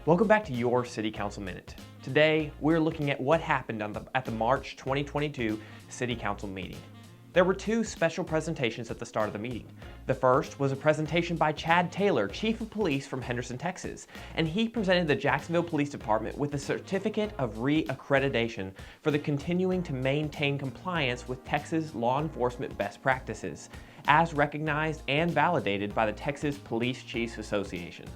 Welcome back to your City Council Minute. Today, we're looking at what happened at the March 2022 City Council meeting. There were two special presentations at the start of the meeting. The first was a presentation by Chad Taylor, Chief of Police from Henderson, Texas, and he presented the Jacksonville Police Department with a certificate of re-accreditation for the continuing to maintain compliance with Texas law enforcement best practices, as recognized and validated by the Texas Police Chiefs Association.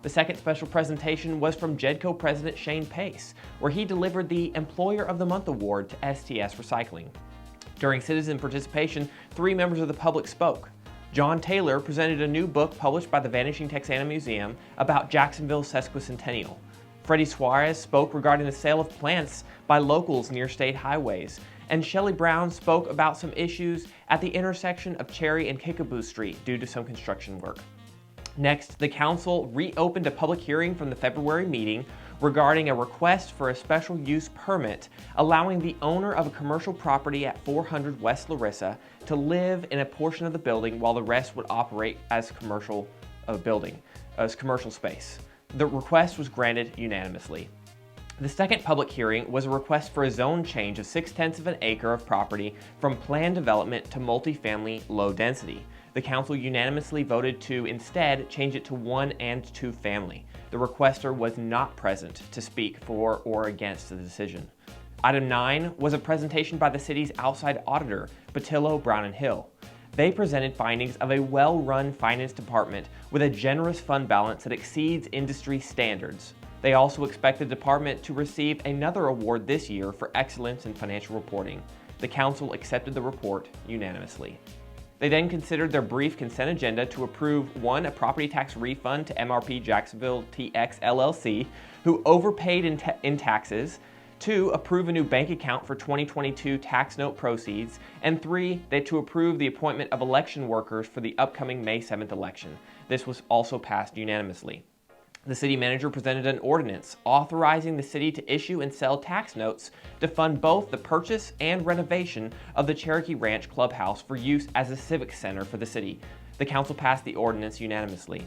The second special presentation was from JEDCO President Shane Pace, where he delivered the Employer of the Month Award to STS Recycling. During citizen participation, 3 members of the public spoke. John Taylor presented a new book published by the Vanishing Texana Museum about Jacksonville's sesquicentennial. Freddie Suarez spoke regarding the sale of plants by locals near state highways, and Shelley Brown spoke about some issues at the intersection of Cherry and Kickapoo Street due to some construction work. Next, the council reopened a public hearing from the February meeting regarding a request for a special use permit allowing the owner of a commercial property at 400 West Larissa to live in a portion of the building while the rest would operate as commercial space. The request was granted unanimously. The second public hearing was a request for a zone change of 0.6 of an acre of property from planned development to multifamily low density. The council unanimously voted to instead change it to 1 and 2 family. The requester was not present to speak for or against the decision. Item 9 was a presentation by the city's outside auditor, Patillo, Brown & Hill. They presented findings of a well-run finance department with a generous fund balance that exceeds industry standards. They also expect the department to receive another award this year for excellence in financial reporting. The council accepted the report unanimously. They then considered their brief consent agenda to approve 1, a property tax refund to MRP Jacksonville TX LLC, who overpaid in taxes, 2, approve a new bank account for 2022 tax note proceeds, and 3, to approve the appointment of election workers for the upcoming May 7th election. This was also passed unanimously. The city manager presented an ordinance authorizing the city to issue and sell tax notes to fund both the purchase and renovation of the Cherokee Ranch Clubhouse for use as a civic center for the city. The council passed the ordinance unanimously.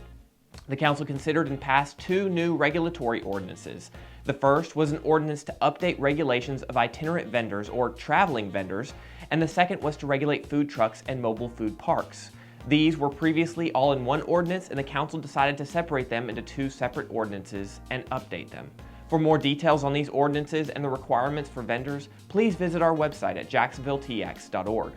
The council considered and passed 2 new regulatory ordinances. The first was an ordinance to update regulations of itinerant vendors or traveling vendors, and the second was to regulate food trucks and mobile food parks. These were previously all in one ordinance, and the council decided to separate them into 2 separate ordinances and update them. For more details on these ordinances and the requirements for vendors, please visit our website at jacksonvilletx.org.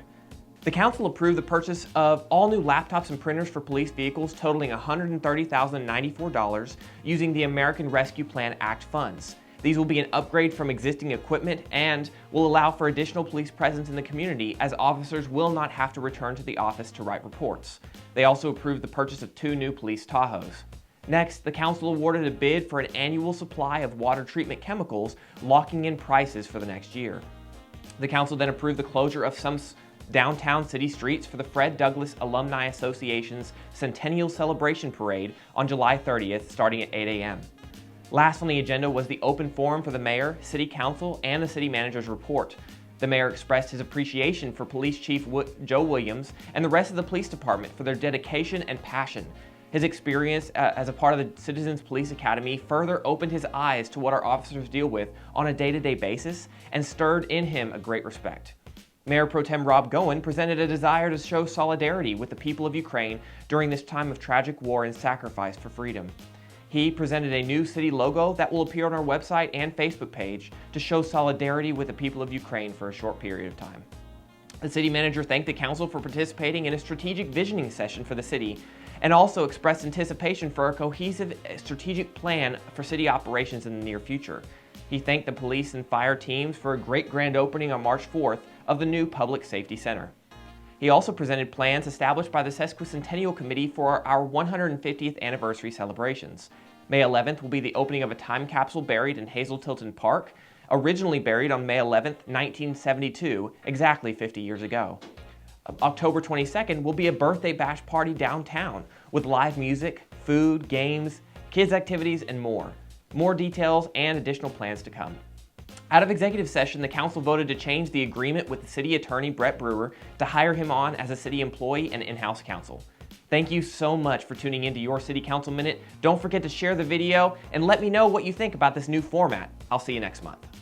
The council approved the purchase of all new laptops and printers for police vehicles totaling $130,094 using the American Rescue Plan Act funds. These will be an upgrade from existing equipment and will allow for additional police presence in the community, as officers will not have to return to the office to write reports. They also approved the purchase of 2 new police Tahoes. Next, the council awarded a bid for an annual supply of water treatment chemicals, locking in prices for the next year. The council then approved the closure of some downtown city streets for the Fred Douglass Alumni Association's Centennial Celebration Parade on July 30th, starting at 8 a.m. Last on the agenda was the open forum for the mayor, city council, and the city manager's report. The mayor expressed his appreciation for Police Chief Joe Williams and the rest of the police department for their dedication and passion. His experience as a part of the Citizens Police Academy further opened his eyes to what our officers deal with on a day-to-day basis and stirred in him a great respect. Mayor Pro Tem Rob Goen presented a desire to show solidarity with the people of Ukraine during this time of tragic war and sacrifice for freedom. He presented a new city logo that will appear on our website and Facebook page to show solidarity with the people of Ukraine for a short period of time. The city manager thanked the council for participating in a strategic visioning session for the city and also expressed anticipation for a cohesive strategic plan for city operations in the near future. He thanked the police and fire teams for a great grand opening on March 4th of the new Public Safety Center. He also presented plans established by the Sesquicentennial Committee for our 150th anniversary celebrations. May 11th will be the opening of a time capsule buried in Hazel Tilton Park, originally buried on May 11th, 1972, exactly 50 years ago. October 22nd will be a birthday bash party downtown with live music, food, games, kids activities, and more. More details and additional plans to come. Out of executive session, the council voted to change the agreement with the city attorney, Brett Brewer, to hire him on as a city employee and in-house counsel. Thank you so much for tuning into Your City Council Minute. Don't forget to share the video and let me know what you think about this new format. I'll see you next month.